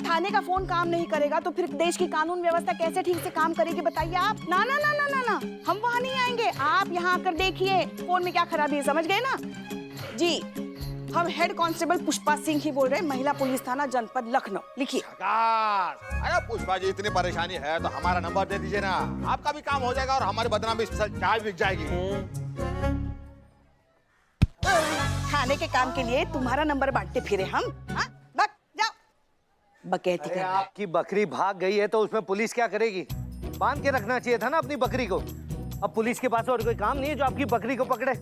थाने का फोन काम नहीं करेगा तो फिर देश की कानून व्यवस्था कैसे ठीक से काम करेगी बताइए आप। ना ना ना ना ना ना, हम वहाँ नहीं आएंगे, आप यहाँ आकर देखिए फोन में क्या खराबी है, समझ गए ना जी। हम हेड कांस्टेबल पुष्पा सिंह ही बोल रहे हैं, महिला पुलिस थाना जनपद लखनऊ। लिखिए। अरे पुष्पा जी, इतनी परेशानी है तो हमारा नंबर दे दीजिए ना, आपका भी काम हो जाएगा और हमारी बदनामी स्पेशल चाय बिक जाएगी। थाने के काम के लिए तुम्हारा नंबर बांटते फिरे हम, हाँ? बक जाओ बकैती कर। आपकी बकरी भाग गई है तो उसमें पुलिस क्या करेगी? बांध के रखना चाहिए था ना अपनी बकरी को। अब पुलिस के पास और कोई काम नहीं है जो आपकी बकरी को पकड़े।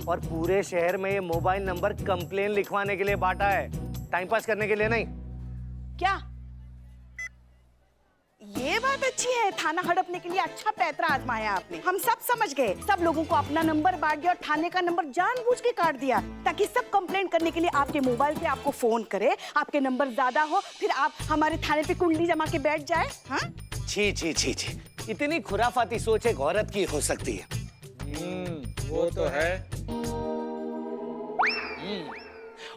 और पूरे शहर में ये मोबाइल नंबर कंप्लेन लिखवाने के लिए बांटा है, टाइम पास करने के लिए नहीं। क्या ये बात अच्छी है, थाना हड़पने के लिए अच्छा पैतरा आजमाया आपने। हम सब समझ गए, सब लोगों को अपना नंबर बांट दिया और थाने का नंबर जानबूझ के काट दिया ताकि सब कंप्लेंट करने के लिए आपके मोबाइल पे आपको फोन करे, आपके नंबर ज्यादा हो, फिर आप हमारे थाने पे कुंडली जमा के बैठ जाए। हाँ? छी छी छी छी, इतनी खुराफाती सोच एक औरत की हो सकती है। वो तो है।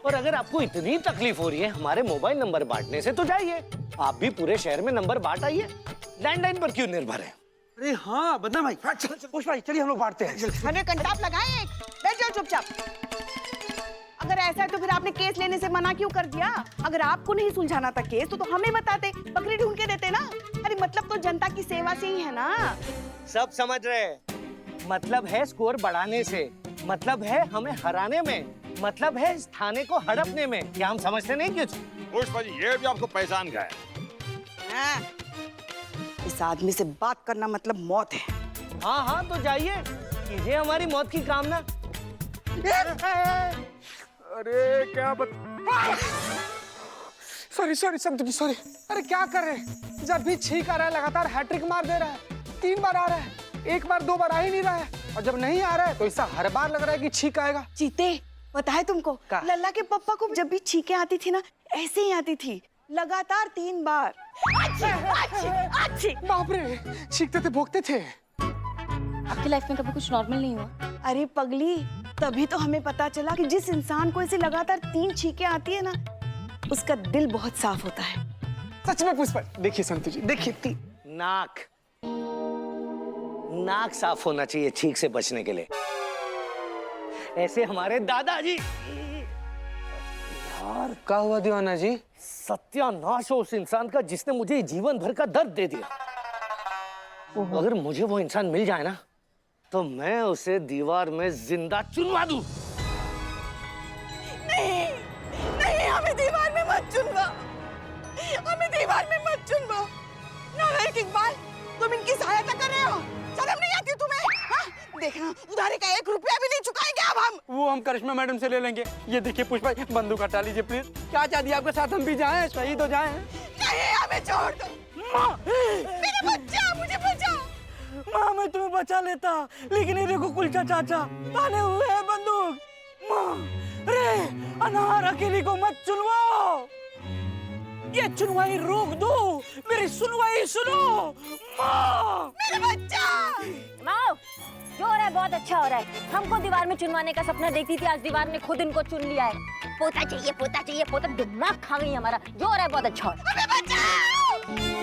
और अगर आपको इतनी तकलीफ हो रही है हमारे मोबाइल नंबर बांटने से तो जाइए, आप भी पूरे शहर में नंबर बांट आइए। लैंडलाइन पर क्यों निर्भर है? अरे हाँ बदना भाई, पुष्पा चलिए हम लोग बांटते हैं। हमें कंटाप लगाए, बैठ जाओ चुपचाप। अगर ऐसा है तो फिर आपने केस लेने से मना क्यों कर दिया? अगर आपको नहीं सुलझाना था केस तो हमें बताते, बकरी ढूंढ के देते ना। अरे मतलब तो जनता की सेवा से ही है ना। सब समझ रहे हैं, मतलब है स्कोर बढ़ाने से, मतलब है हमें हराने में, मतलब है इस थाने को हड़पने में। क्या हम समझते नहीं कुछ? पुष्पा जी, ये भी आपको पहचान गए। हाँ। इस आदमी से बात करना मतलब मौत है। हाँ हाँ तो जाइए, कीजिए हमारी मौत की कामना। अरे क्या सॉरी सॉरी संतु जी, सॉरी। अरे क्या कर रहे हैं? जब भी छींक आ रहा है लगातार हैट्रिक मार दे रहा है। 3 बार आ रहा है, 1 बार 2 बार आ ही नहीं रहा है, और जब नहीं आ रहा है तो ऐसा हर बार लग रहा है कि छींक आएगा। चीते बताए तुमको, लल्ला के पप्पा को जब भी छींकें आती थी ना ऐसे ही आती थी, लगातार 3 बार। बाप रे, छींकते थे, भोंकते थे। आपकी लाइफ में कभी कुछ नॉर्मल नहीं हुआ? अरे पगली, तभी तो हमें पता चला कि जिस इंसान को ऐसे लगातार 3 छींकें आती है ना, उसका दिल बहुत साफ होता है। सच में पुष्पा, देखिए संतु जी, देखिए नाक साफ होना चाहिए छींक से बचने के लिए। ऐसे हमारे दादाजी। यार क्या हुआ दीवाना जी? सत्यानाश हो उस इंसान का जिसने मुझे जीवन भर का दर्द दे दिया। अगर मुझे वो इंसान मिल जाए ना तो मैं उसे दीवार में जिंदा चुनवा दूं। नहीं, नहीं, हमें दीवार में मत चुनवा, हमें दीवार में मत चुनवा। नालायक इकबाल, तुम इनकी सहायता कर रहे हो, शर्म नहीं आती तुम्हें? हाँ? देखना, उधारी का 1 रुपया भी नहीं चुकाएंगे अब हम। वो हम करिश्मा मैडम से ले लेंगे। ये देखिए पुष्पा, बंदूक हटा लीजिए प्लीज। क्या चाहती है आपके साथ हम भी जाएं, शहीद हो जाएं? नहीं, हमें छोड़ दो। मेरा बच्चा, मुझे बचाओ। माँ मैं तुम्हें बचा लेता, लेकिन ये देखो कुलचा चाचा ताने हुए हैं बंदूक। माँ रे, अनार अकेली को मत चुनवाओ, ये चुनवाई रोक दो, मेरी सुनवाई सुनो। माँ मेरा बच्चा। माँ, जो हो रहा है बहुत अच्छा हो रहा है। हमको दीवार में चुनवाने का सपना देखती थी, आज दीवार ने खुद इनको चुन लिया है। पोता चाहिए, पोता चाहिए, पोता। दिमाग खा गई हमारा। जो हो रहा है बहुत अच्छा हो रहा है। हमें बचाओ।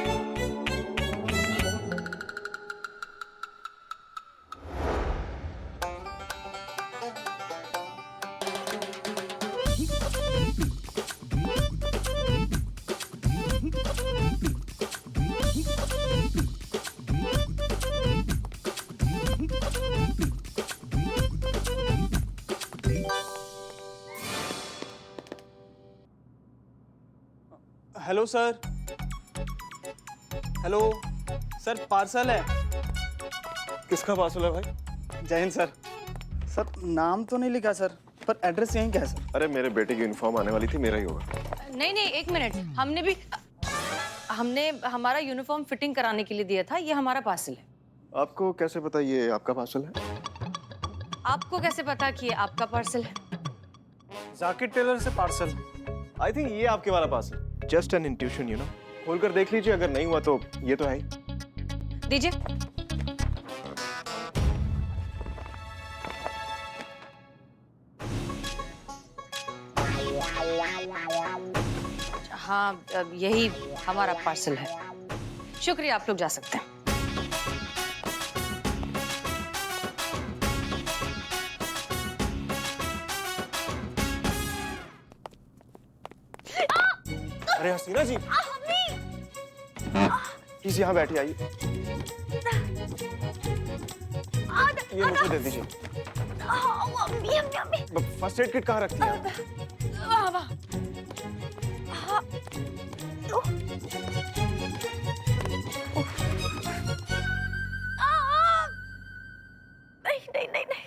Hello sir, hello sir, parcel है। किसका पार्सल है भाई? जय हिंद सर। सर नाम तो नहीं लिखा सर, पर एड्रेस यहीं क्या है सर? अरे मेरे बेटे की यूनिफॉर्म आने वाली थी, मेरा ही होगा। नहीं नहीं, 1 मिनट, हमने हमारा यूनिफॉर्म फिटिंग कराने के लिए दिया था, ये हमारा पार्सल है। आपको कैसे पता ये आपका पार्सल है? आपको कैसे पता कि ये आपका पार्सल है? जाकिर टेलर से पार्सल। आई थिंक ये आपके वाला parcel. Just an intuition, you know. खोलकर देख लीजिए, अगर नहीं हुआ तो ये तो है ही। दीजिए। हाँ, यही हमारा पार्सल है। शुक्रिया, आप लोग जा सकते हैं। अरे हसीना जी, प्लीज यहाँ बैठिए, आइए। ये मुझे दे दीजिए। फर्स्ट एड किट कहाँ रखती है? नहीं नहीं नहीं।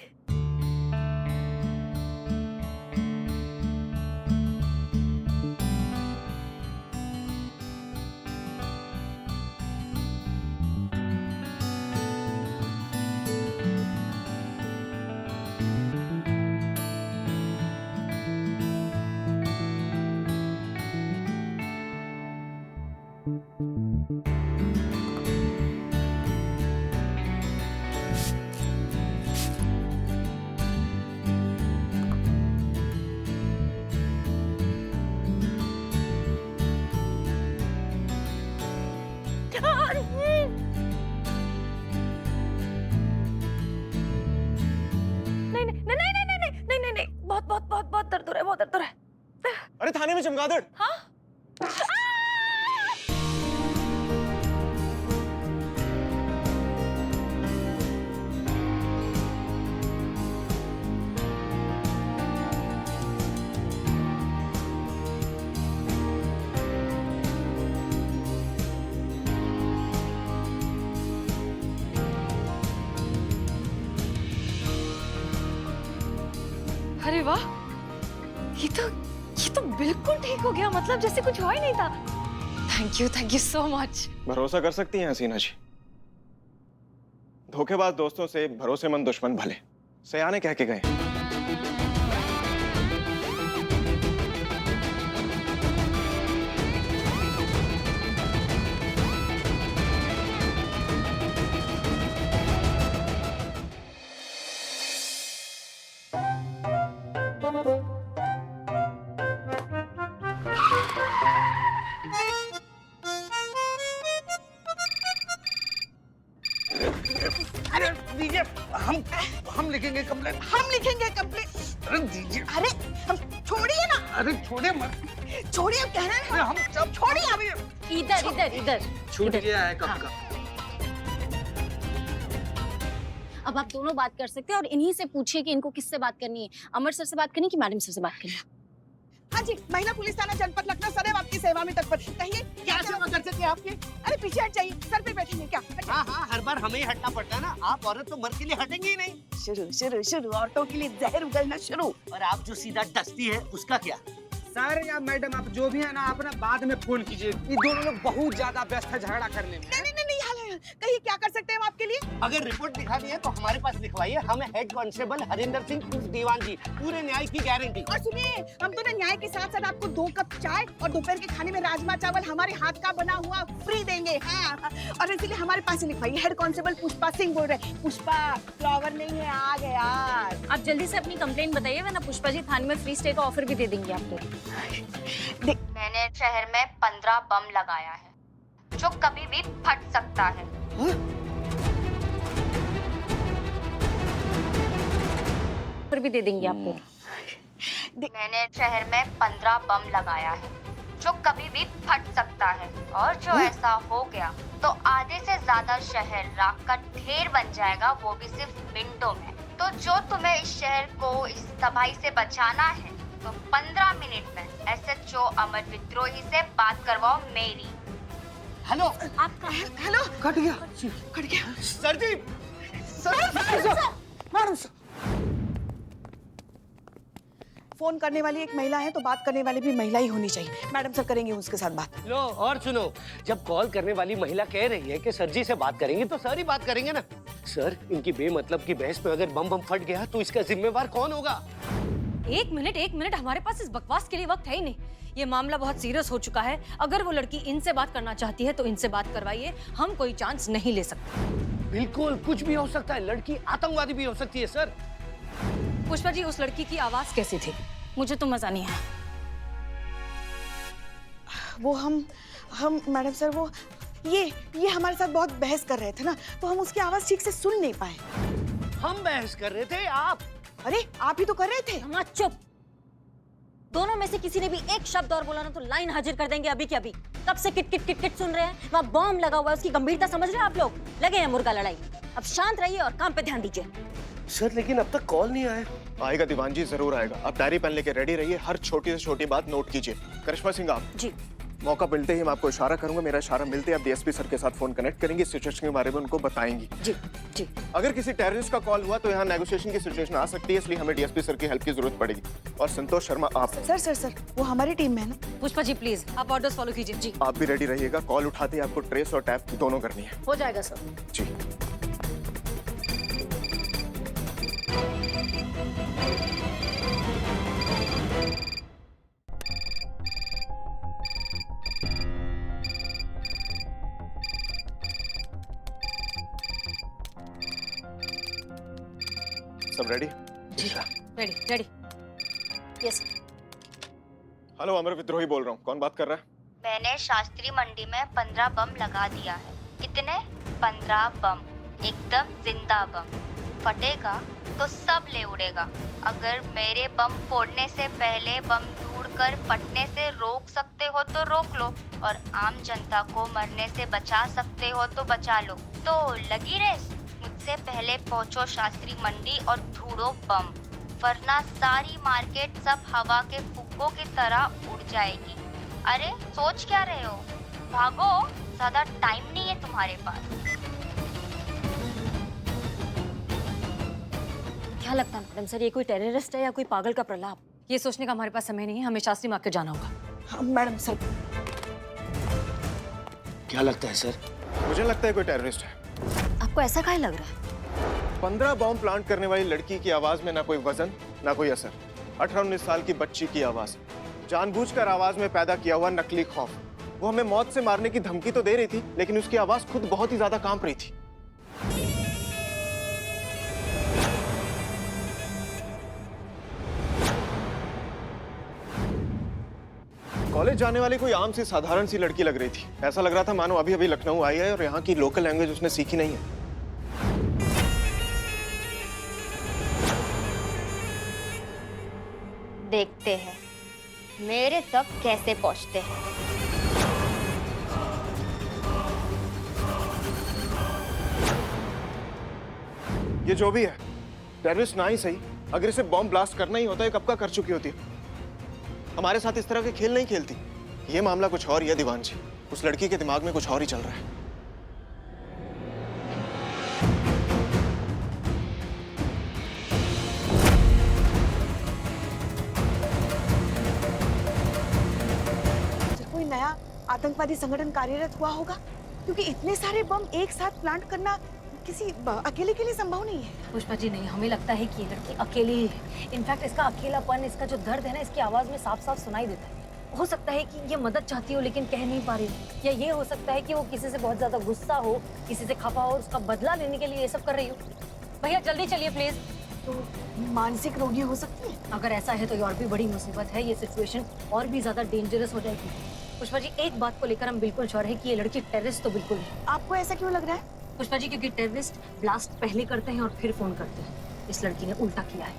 नहीं, बहुत बहुत बहुत बहुत दर्द हो रहा है, बहुत दर्द हो रहा है। अरे थाने में चमगादड़। हाँ? अरे वाह, ये तो बिल्कुल ठीक हो गया, मतलब जैसे कुछ हुआ ही नहीं था। Thank you so much. भरोसा कर सकती हैं हसीना जी, धोखेबाज दोस्तों से भरोसेमंद दुश्मन भले, सयाने कह के गए। अरे दीजिए, हम लिखेंगे कंप्लेंट। हम लिखेंगे कंप्लेंट। अरे दीजिए। अरे हम छोड़िए ना। अरे छोड़े मत। छोड़िए, हम कह रहे हैं। हम सब छोड़िए अभी। इधर इधर इधर छूट गया है कब का। अब आप दोनों बात कर सकते हैं और इन्हीं से पूछिए कि इनको किससे बात करनी है, अमर सर से बात करनी है कि मैडम सर से बात करनी है। हाँ जी, महिला पुलिस थाना जनपद लखनऊ सदैव आपकी सेवा में तत्पर। कहिए क्या सेवा कर सकते हैं आपकी? अरे पीछे हट जाइए, सर पे बैठेंगे क्या? हाँ हाँ, हर बार हमें ही हटना पड़ता है ना, आप औरत तो मर्द के लिए हटेंगी ही नहीं। शुरू औरतों के लिए जहर उगलना शुरू। और आप जो सीधा डसती है उसका क्या? सर या मैडम, आप जो भी है ना, आप ना बाद में फोन कीजिए। ये दोनों लोग बहुत ज्यादा व्यस्त है झगड़ा करने में। नहीं, कहिए क्या कर सकते हैं हम आपके लिए? अगर रिपोर्ट दिखानी है तो हमारे पास लिखवाइए। हम हेड कांस्टेबल हरिंदर सिंह उर्फ दीवान जी, पूरे न्याय की गारंटी। और सुनिए, हम तो ना न्याय के साथ साथ आपको 2 कप चाय और दोपहर के खाने में राजमा चावल हमारे हाथ का बना हुआ फ्री देंगे। हाँ, और इसीलिए हमारे पास ही लिखवाइए। हेड कांस्टेबल पुष्पा सिंह बोल रहे हैं। पुष्पा फ्लावर नहीं है, आ गए यार। आप जल्दी से अपनी कंप्लेंट बताइए, वरना पुष्पा जी थाने में फ्री स्टे का ऑफर भी दे देंगे आपको। मैंने शहर में 15 बम लगाया है जो कभी भी फट सकता है। ऑफर भी दे देंगे आपको। मैंने शहर में 15 बम लगाया है जो कभी भी फट सकता है, और जो ऐसा हो गया तो आधे से ज्यादा शहर राख का ढेर बन जाएगा, वो भी सिर्फ मिनटों में। तो जो तुम्हें इस शहर को इस तबाही से बचाना है तो 15 मिनट में SHO अमर विद्रोही से बात करवाओ मेरी। हेलो, आपका हेलो, कट गया। कट गया। सर जी, मैडम सर, फोन करने वाली एक महिला है तो बात करने वाली भी महिला ही होनी चाहिए। मैडम सर करेंगे उसके साथ बात। लो और सुनो, जब कॉल करने वाली महिला कह रही है कि सर जी से बात करेंगे तो सर ही बात करेंगे ना। सर, इनकी बेमतलब की बहस में अगर बम फट गया तो इसका जिम्मेवार कौन होगा? एक मिनट, हमारे पास इस बकवास के लिए वक्त है ही नहीं। ये मामला बहुत सीरियस हो चुका है। अगर वो लड़की इनसे बात करना चाहती है तो इनसे बात करवाइए, हम कोई चांस नहीं ले सकते। बिल्कुल, कुछ भी हो सकता है। लड़की आतंकवादी भी हो सकती है सर। पुष्पा जी, उस लड़की की आवाज कैसी थी? मुझे तो मजा नहीं आया। वो हम मैडम सर वो ये हमारे साथ बहुत बहस कर रहे थे ना, तो हम उसकी आवाज ठीक से सुन नहीं पाए। हम बहस कर रहे थे, आप? अरे आप ही तो कर रहे थे। अम्मा चुप। दोनों में से किसी ने भी एक शब्द और बोला ना तो लाइन हाजिर कर देंगे अभी के अभी। तब से किट किट किट किट सुन रहे हैं, वहाँ बॉम्ब लगा हुआ है, उसकी गंभीरता समझ रहे हैं आप लोग? लगे हैं मुर्गा लड़ाई। अब शांत रहिए और काम पे ध्यान दीजिए। सर लेकिन अब तक कॉल नहीं आया। आएगा दीवान जी, जरूर आएगा। आप डायरी पेन लेके रेडी रहिए, हर छोटी से छोटी बात नोट कीजिए। करिश्मा सिंह आप जी। मौका मिलते ही मैं आपको इशारा करूंगा, मेरा इशारा मिलते ही आप डीएसपी सर के साथ फोन कनेक्ट करेंगे, सिचुएशन के बारे में उनको बताएंगी। जी जी। अगर किसी टेररिस्ट का कॉल हुआ तो यहाँ नेगोशिएशन की सिचुएशन आ सकती है, इसलिए हमें डीएसपी सर की हेल्प की जरूरत पड़ेगी। और संतोष शर्मा आप। सर वो हमारी टीम में है ना। पुष्पा जी प्लीज आप ऑर्डर्स फॉलो कीजिए। जी आप भी रेडी रहिएगा, कॉल उठाते ही आपको ट्रेस और टैप दोनों करनी है। हो जाएगा सर। जी। सब ready? Ready ready. Yes. Hello, Amar Vidrohi बोल रहा हूँ। कौन बात कर रहा है? मैंने शास्त्री मंडी में 15 बम लगा दिया है। कितने? 15 बम, एकदम जिंदा बम। फटेगा तो सब ले उड़ेगा। अगर मेरे बम फोड़ने से पहले बम ढूंढकर फटने से रोक सकते हो तो रोक लो, और आम जनता को मरने से बचा सकते हो तो बचा लो। तो लगी रेस, मुझसे पहले पहुंचो शास्त्री मंडी और ढूंढो बम, वरना सारी मार्केट सब हवा के फुग्गों की तरह उड़ जाएगी। अरे सोच क्या रहे हो? भागो, ज्यादा टाइम नहीं है तुम्हारे पास। क्या लगता है मैडम सर, ये कोई टेररिस्ट है या कोई पागल का प्रलाप? ये सोचने का हमारे पास समय नहीं है, हमें शास्त्री मार्केट जाना होगा। हाँ, मैडम सर। क्या लगता है सर? मुझे लगता है कोई टेररिस्ट है। आपको ऐसा काहे लग रहा है? 15 बॉम्ब प्लांट करने वाली लड़की की आवाज में ना कोई वजन ना कोई असर। 18-19 साल की बच्ची की आवाज, जानबूझकर आवाज में पैदा किया हुआ नकली खौफ। वो हमें मौत से मारने की धमकी तो दे रही थी, लेकिन उसकी आवाज खुद बहुत ही ज्यादा कांप रही थी। कॉलेज जाने वाली कोई आम सी साधारण सी लड़की लग रही थी। ऐसा लग रहा था मानो अभी अभी लखनऊ आई है और यहाँ की लोकल लैंग्वेज उसने सीखी नहीं है। देखते हैं मेरे तक कैसे पहुंचते हैं। ये जो भी है, टेररिस्ट ना ही सही, अगर इसे बॉम्ब ब्लास्ट करना ही होता है कब का कर चुकी होती है। हमारे साथ इस तरह के खेल नहीं खेलती। ये मामला कुछ और ही है दीवान जी, उस लड़की के दिमाग में कुछ और ही चल रहा है। कोई नया आतंकवादी संगठन कार्यरत हुआ होगा, क्योंकि इतने सारे बम एक साथ प्लांट करना किसी अकेले के लिए संभव नहीं है। पुष्पा जी नहीं, हमें लगता है कि ये लड़की अकेली ही है। इनफैक्ट इसका अकेलापन, इसका जो दर्द है ना, इसकी आवाज में साफ साफ सुनाई देता है। हो सकता है कि ये मदद चाहती हो लेकिन कह नहीं पा रही हो, या ये हो सकता है कि वो किसी से बहुत ज्यादा गुस्सा हो, किसी से खफा हो, उसका बदला लेने के लिए ये सब कर रही हो। भैया जल्दी चलिए प्लीज। तो मानसिक रोगी हो सकती है। अगर ऐसा है तो ये और भी बड़ी मुसीबत है, ये सिचुएशन और भी ज्यादा डेंजरस हो जाएगी। पुष्पा जी एक बात को लेकर हम बिल्कुल श्योर है कि ये लड़की टेररिस्ट तो बिल्कुल है। आपको ऐसा क्यों लग रहा है? पुष्पा जी क्योंकि टेररिस्ट ब्लास्ट पहले करते हैं और फिर फोन करते हैं। इस लड़की ने उल्टा किया है।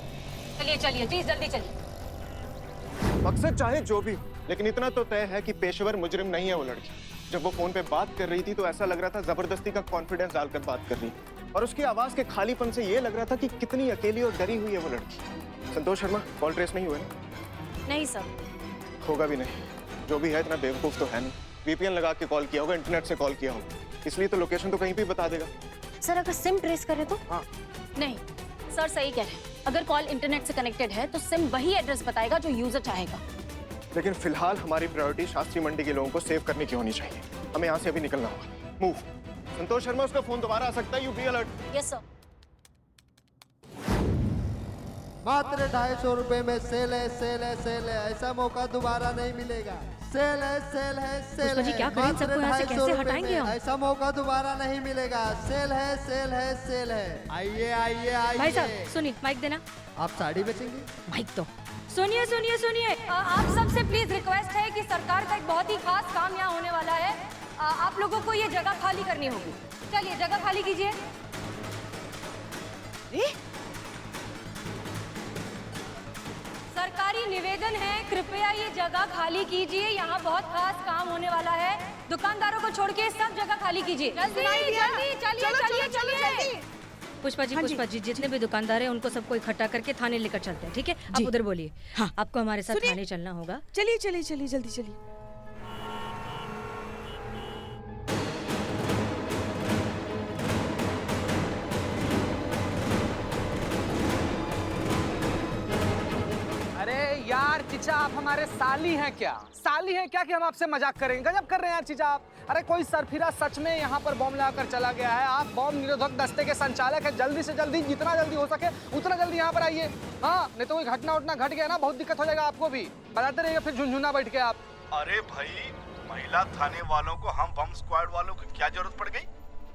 चलिए चलिए प्लीज जल्दी चलिए। मकसद चाहे जो भी हो, लेकिन इतना तो तय है कि पेशेवर मुजरिम नहीं है वो लड़की। जब वो फोन पे बात कर रही थी तो ऐसा लग रहा था जबरदस्ती का कॉन्फिडेंस डालकर बात कर रही, और उसकी आवाज के खालीपन से ये लग रहा था कि कितनी अकेली और डरी हुई है वो लड़की। संतोष शर्मा, कॉल ट्रेस नहीं हुआ ना? नहीं सर। होगा भी नहीं। जो भी है इतना बेवकूफ तो है नहीं। वीपीएन लगा के कॉल किया होगा, इंटरनेट से कॉल किया होगा, इसलिए तो लोकेशन तो कहीं भी बता देगा। सर अगर सिम ट्रेस करे तो? हाँ। नहीं सर सही कह रहे हैं, अगर कॉल इंटरनेट से कनेक्टेड है तो सिम वही एड्रेस बताएगा जो यूजर चाहेगा। लेकिन फिलहाल हमारी प्रायोरिटी शास्त्री मंडी के लोगों को सेव करने की होनी चाहिए। हमें यहाँ से अभी निकलना होगा। मूव। संतोष शर्मा, उसका फोन दोबारा आ सकता है, you be alert. Yes sir. मात्र 250 रुपए में सेल है, सेल है, सेल है। ऐसा मौका दोबारा नहीं मिलेगा। सेल है, सेल है, सेल पुष्पा जी है। क्या करें, मात्र सबको यहाँ से 250 कैसे रुपए हटाएंगे में हम? ऐसा मौका दोबारा नहीं मिलेगा। सेल है, सेल है, सेल है। आइए आइए आइए। भाई साहब सुनिए, माइक देना। आप साड़ी बेचेंगे? माइक दो। सुनिए सुनिए सुनिए, आप सबसे प्लीज रिक्वेस्ट है कि सरकार का एक बहुत ही खास काम यहाँ होने वाला है। आप लोगों को ये जगह खाली करनी होगी। चलिए जगह खाली कीजिए। सरकारी निवेदन है, कृपया ये जगह खाली कीजिए। यहाँ बहुत खास काम होने वाला है। दुकानदारों को छोड़ के सब जगह खाली कीजिए। जल्दी जल्दी, चलिए चलिए चलिए। पुष्पा जी, जितने भी दुकानदार हैं उनको सबको इकट्ठा करके थाने लेकर चलते हैं, ठीक है? आप उधर बोलिए। हाँ, आपको हमारे साथ थाने चलना होगा। चलिए चलिए चलिए, जल्दी चलिए। अरे यार चीचा, आप हमारे साली हैं क्या? साली हैं क्या कि हम आपसे मजाक करेंगे? गजब कर रहे हैं यार चीचा आप। अरे कोई सरफिरा सच में यहाँ पर बम लगाकर चला गया है। आप बम निरोधक दस्ते के संचालक हैं, जल्दी से जल्दी, जितना जल्दी हो सके उतना जल्दी यहाँ पर आइए। हाँ, नहीं तो कोई घटना उठना घट गया ना, बहुत दिक्कत हो जाएगा आपको भी। बताते रहिएगा फिर झुनझुना बैठ के आप। अरे भाई, महिला थाने वालों को हम बम स्क्वाड वालों की क्या जरूरत पड़ गई?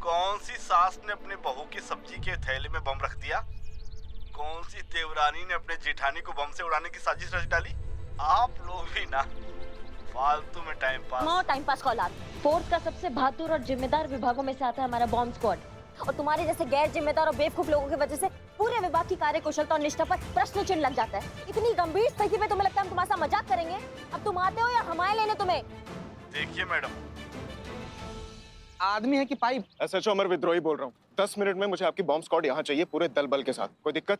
कौन सी सास ने अपने बहू की सब्जी के थैले में बम रख दिया? कौन सी देवरानी ने अपने जेठानी को बम से उड़ाने की साजिश रच डाली? आप लोग भी ना फालतू में टाइम पास कॉल आती। फोर्स का सबसे बहादुर और जिम्मेदार विभागों में से आता है हमारा बॉम्ब स्क्वाड, और तुम्हारे जैसे गैर जिम्मेदार और बेवकूफ लोगों की वजह से पूरे विभाग की कार्यकुशलता और निष्ठा पर प्रश्न चिन्ह लग जाता है। इतनी गंभीर स्थिति में तुम्हें लगता है हम तुम्हारे साथ मजाक करेंगे? अब तुम आते हो या हमारे लेने तुम्हें? देखिए मैडम, आदमी है कि पाइप? SHO अमर विद्रोही बोल रहा हूँ। 10 मिनट में मुझे आपकी बॉम्ब स्क्वाड यहाँ चाहिए, पूरे दल बल के साथ। कोई दिक्कत?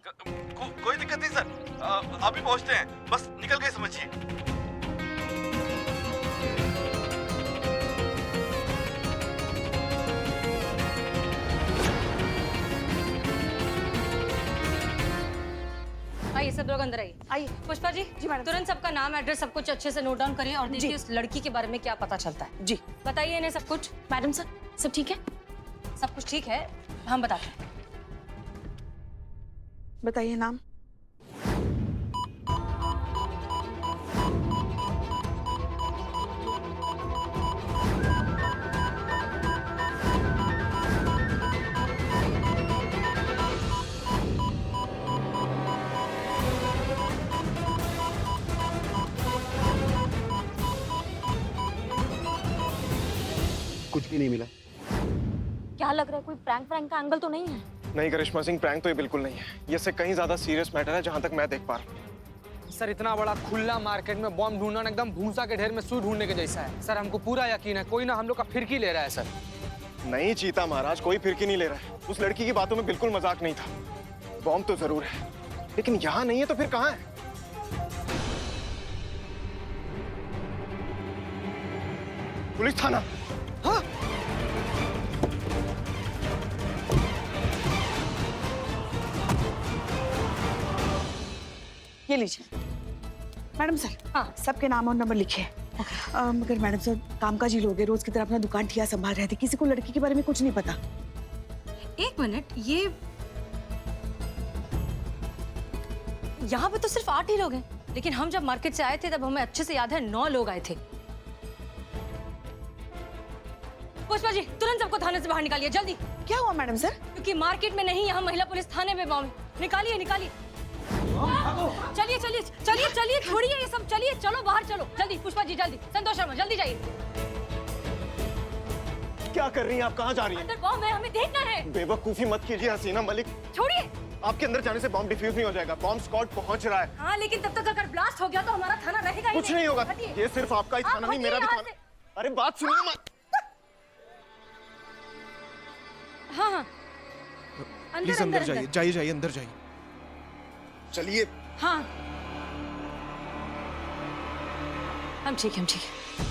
कोई दिक्कत नहीं सर, अभी पहुँचते हैं, बस निकल गए समझिए। आइए सब लोग अंदर आइए। आइए। पुष्पा जी, मैडम। तुरंत सबका नाम, एड्रेस सब कुछ अच्छे से नोट डाउन करिए और देखिए उस लड़की के बारे में क्या पता चलता है। जी बताइए इन्हें सब कुछ। मैडम सर, सब ठीक है? सब कुछ ठीक है, हम बताते हैं। बताइए नाम। कुछ भी नहीं मिला। क्या लग रहा है, कोई प्रैंक का एंगल तो नहीं है? नहीं करिश्मा सिंह, प्रैंक तो ये बिल्कुल नहीं है। ये इससे कहीं ज्यादा सीरियस मैटर है जहाँ तक मैं देख पा रहा हूँ। सर, इतना बड़ा खुला मार्केट में बम ढूंढना एकदम भूसा के ढेर में सुई ढूंढने के जैसा है। सर, हमको पूरा यकीन है कोई ना हम लोग का फिरकी ले रहा है। सर नहीं चीता महाराज, कोई फिरकी नहीं ले रहा है। उस लड़की की बातों में बिल्कुल मजाक नहीं था। बॉम्ब तो जरूर है, लेकिन यहाँ नहीं है तो फिर कहाँ है? पुलिस थाना। हाँ? ये लीजिए मैडम सर। हाँ, सबके नाम और नंबर लिखे। मगर मैडम सर, कामकाजी लोग हैं, रोज की तरह अपना दुकान ठिया संभाल रहे थे, किसी को लड़की के बारे में कुछ नहीं पता। एक मिनट, ये यहाँ पे तो सिर्फ 8 ही लोग हैं, लेकिन हम जब मार्केट से आए थे तब हमें अच्छे से याद है 9 लोग आए थे। पुष्पा जी, तुरंत सबको थाने से बाहर निकालिए, जल्दी। क्या हुआ मैडम सर? क्योंकि मार्केट में नहीं, यहाँ महिला पुलिस थाने में बम। निकालिए निकालिए। चलिए चलिए चलिए चलिए, छोड़िए ये सब, चलिए चलो बाहर चलो, जल्दी। पुष्पा जी जल्दी, संतोष शर्मा जल्दी जाइए। क्या कर रही हैं आप? कहाँ जा रही हैं? अंदर बम है, हमें देखना है। बेवकूफी मत कीजिए हसीना मलिक। छोड़िए। आपके अंदर जाने से बॉम्ब डिफ्यूज नहीं हो जाएगा। बॉम्ब स्क्वाड पहुंच रहा है। हाँ, लेकिन तब तक अगर ब्लास्ट हो गया तो हमारा थाना रहेगा ही कुछ नहीं होगा। ये सिर्फ आपका ही थाना नहीं, मेरा भी थाना। अरे बात सुनिए मत। हाँ हाँ, प्लीज अंदर जाइए, जाइए जाइए, अंदर जाइए। चलिए। हाँ, हम ठीक है, हम ठीक है।